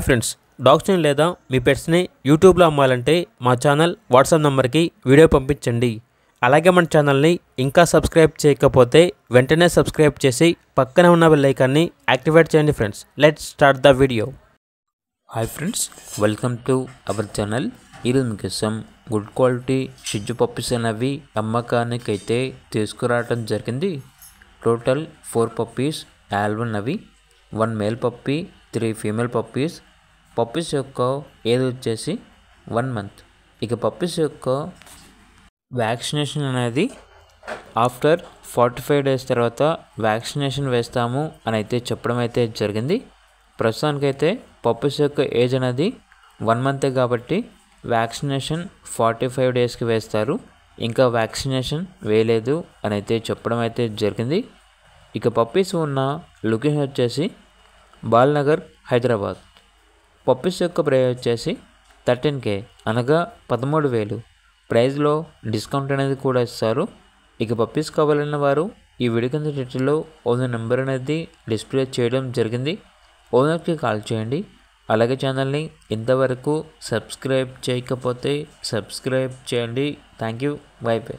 Friends, డాగ్స్ని లేదా మీ పెట్స్ని యూట్యూబ్లో అమ్మాలంటే మా ఛానల్ వాట్సాప్ నెంబర్కి వీడియో పంపించండి. అలాగే మన ఛానల్ని ఇంకా సబ్స్క్రైబ్ చేయకపోతే వెంటనే సబ్స్క్రైబ్ చేసి పక్కనే ఉన్న బెల్ ఐకాన్ని యాక్టివేట్ చేయండి. Friends, let's start the video. Hi friends, welcome to our channel. ఈరోజు మీకోసం గుడ్ క్వాలిటీ షిజ్జు పప్పీస్ అనేవి అమ్మకానికి అయితే తీసుకురావడం జరిగింది. టోటల్ 4 పప్పీస్ ఆల్బన్ అవి, 1 male puppy, 3 female puppies. Puppies యొక్క ఏజ్ వచ్చేసి 1 మంత్. ఇక పప్పీస్ యొక్క వ్యాక్సినేషన్ అనేది ఆఫ్టర్ 45 డేస్ తర్వాత వ్యాక్సినేషన్ వేస్తాము అని అయితే చెప్పడం అయితే జరిగింది. ప్రస్తుతానికైతే పప్పీస్ యొక్క ఏజ్ అనేది 1 మంతే కాబట్టి వ్యాక్సినేషన్ 45 డేస్కి వేస్తారు. ఇంకా వ్యాక్సినేషన్ వేయలేదు అని అయితే చెప్పడం అయితే జరిగింది. ఇక పప్పీస్ ఉన్న లొకేషన్ వచ్చేసి బాల్నగర్, హైదరాబాద్. పప్పీస్ యొక్క ప్రైస్ వచ్చేసి 13K అనగా 13,000. ప్రైస్లో డిస్కౌంట్ అనేది కూడా ఇస్తారు. ఇక పప్పీస్ కావాలన్న వారు ఈ వీడియో కింద టైటిల్లో ఓనర్ నెంబర్ అనేది డిస్ప్లే చేయడం జరిగింది. ఓనర్కి కాల్ చేయండి. అలాగే ఛానల్ని ఇంతవరకు సబ్స్క్రైబ్ చేయకపోతే సబ్స్క్రైబ్ చేయండి. Thank you. By by.